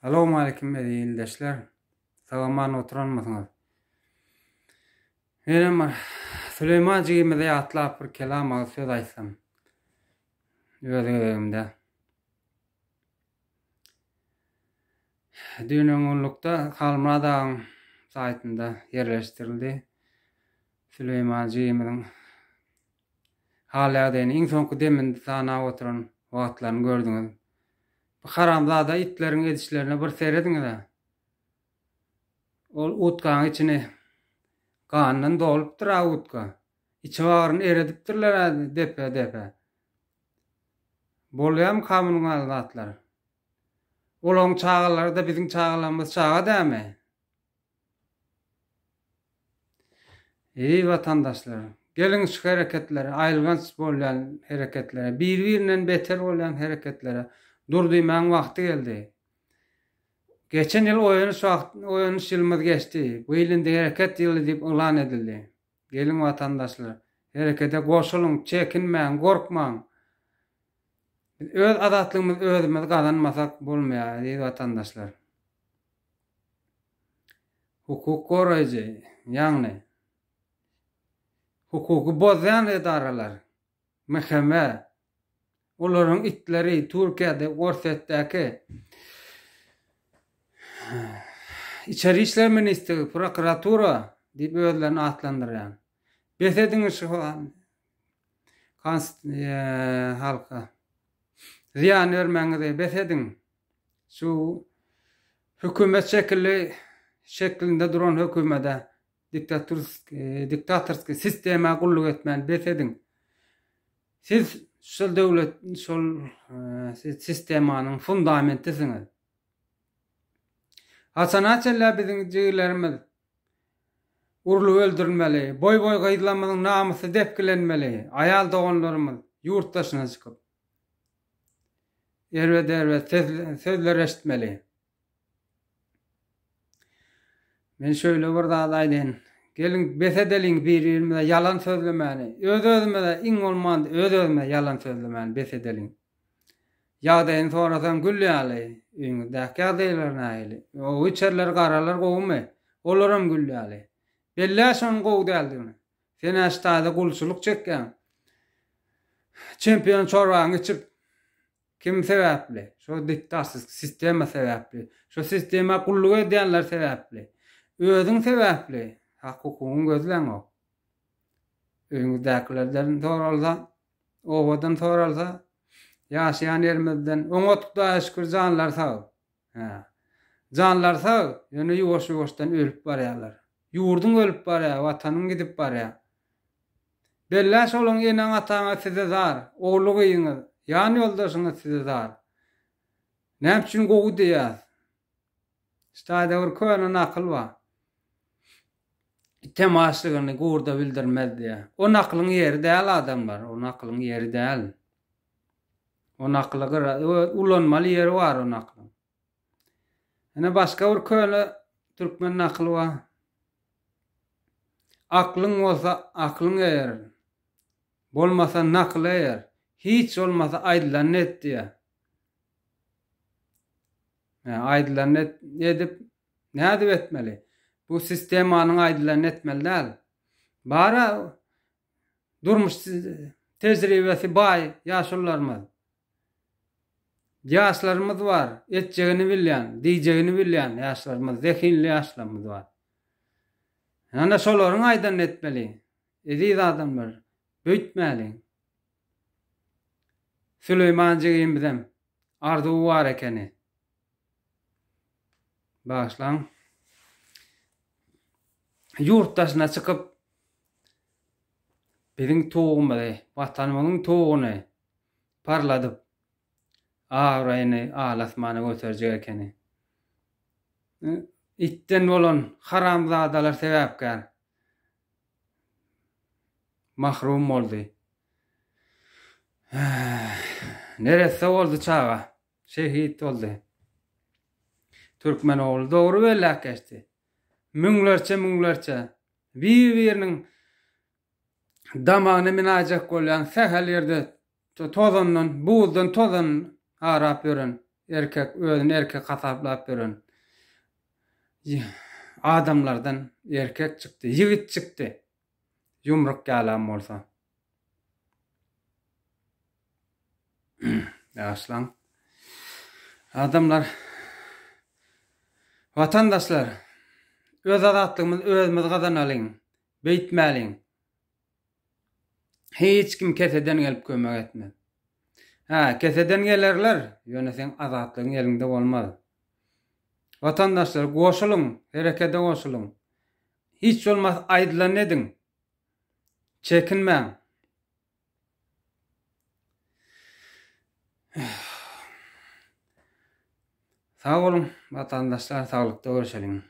Assalamu alaykum ildeşler. Salaman oturanmasınız. Benim Süleyman Cigim'de atlap bir kelam söz aysam. Özümde. Dünönlükte Halmara Dağı'nın saytında yerleştirildi. Süleyman Cigim'in haladen iň soňky deminde sana oturan wagtlaryny gördüňiz. Bu haramzada itlerin edişlerine bir seyrediňiz. Ol utkaň içine kandan dolup dura utka. İçi bağırını eredipdirler depe. Bolýam kamunyň azatlary. Olaň çağalary da biziň çağalarymyz çağa däme. Ey vatandaşlar, gelin şu hareketlere, aýlgans bolýan hareketlere, bir-birinden beter bolýan hareketlere durdyman wagty geldi. Geçen yıl oyunus ýylymyz geçti. Bu ýylynda hareket ýyly diýip elan edildi. Gelin vatandaşlar, harekete goşulyň, çekinmäň, gorkmaň. Öz azatlygymyz özümiz gazanmasak bolmaýar, ey vatandaşlar. Hukuk goraýjy, ýagny hukuky bozan edaralar, mehkeme, olaryň itleri Türkiýede gorsetdäki İçeri İşler Ministri, prokuratura diýip özlerini atlandyrýan. Besediňiz şu halka ziyan vermeňizi besediň. Şu hökümet şeklinde duran hökümete diktatorsk sistema gulluk etmän besediň. Siz şol döwlet, şol sistemanyň fundamentisiňiz. Hasanatçılar bizim cigirlerimiz urulup öldürülmeli, boy gaýdylanmadyň namusy depkilenmeli, ayal doganlarymyz yurtdaşyna çykyp erwet sözler eşitmeli. Men şöyle bir zat aýdyn. Gelin besedeliň bir-birimize yalan sözlemeli. Öz-özüme de iň bolmanda öz-özüme yalan sözlemeli, besedeliň. Ýagdaýyny sorasan gülýäli, öňündäki ýagdaýlaryna aýly. O içerler garalar gowmy? Olaram gülýäli. Belläşon gow däldigini. Sen aştaýda gulçuluk çekýän. Çempion çorbaňy içip kim sebäpli? Şo diktatorsk sistema sebäpli. Şo sistema gulluk edýänler sebäpli. Özüň sebäpli. Hakykyň gözleň o. Öňündäkilerden soralsa, owadan soralsa, ýaşaýan yerimizden oňotda şükür janlar sag. Janlar sag, ýöne ýuwaş-ýuwaşdan ölüp barýarlar. Ýurdun ölüp barýar, watanyň gidip barýar. Belläş olaň ýene ataňa size zar, oglugy ýyňyz, ýany ýoldaşyňyz size zar. Näme üçin gowy diýär? Ştaýda bir köne nakl bar. Temaşlygyny gurda bildirmez diýär. O naklyň ýeri däl adamlar, o naklyň ýeri däl. O naklyga ulanmaly ýeri bar o naklyň. Ene başga bir köle türkmen nakly bar. Aklyň bolsa aklyň eger. Bolmasa nakly eger. Hiç olmasa aýdylan net diýär. Aýdylan net edip näde etmeli? Bu sistemanyň aýdylan etmeli däl. Bara durmuş tejribesi baý ýaşullarymyz. Ýaşlarymyz var, etjegini bilýän, diýjegini bilýän ýaşlarymyz, zehinli ýaşlarymyz var. Ana şolaryň aýdylan etmeli. Ediz adamlar büýtmeli. Süleyman Cigim'den arzuwy bar ekeni. Başlaň. Yurtdaşyna çykyp biziň toğumy, watanymyň toğuny parladyp ağraýyny alasmana göterjek ekeni. İtten bolan haramzadalar sebäpkär mahrum boldy. Neresi oldu çağa? Şehit oldu. Türkmen oğlu doğru bellak geçti. Müňlerçe bir-biriniň damagyny minajak bolýan sähel ýerde tozandan, buğdan tozan arap ýören erkek özüni erkek hataplap beren adamlardan erkek çıktı, yigit çıktı. Yumruk galam bolsa. Aslan. Adamlar, vatandaşlar, öz azatlygymyzy özümiz gazanalyň, beýtmäliň. Hiç kim keseden gelip kömek etmez. Keseden gelerler, ýöne sen azatlygyň elinde bolmaz. Vatandaşlar, goşulyň, herekete goşulyň. Hiç bolmaz aýdylan ediň. Çekinmäň. Sağ olun vatandaşlar, sağlıkda görüşelim.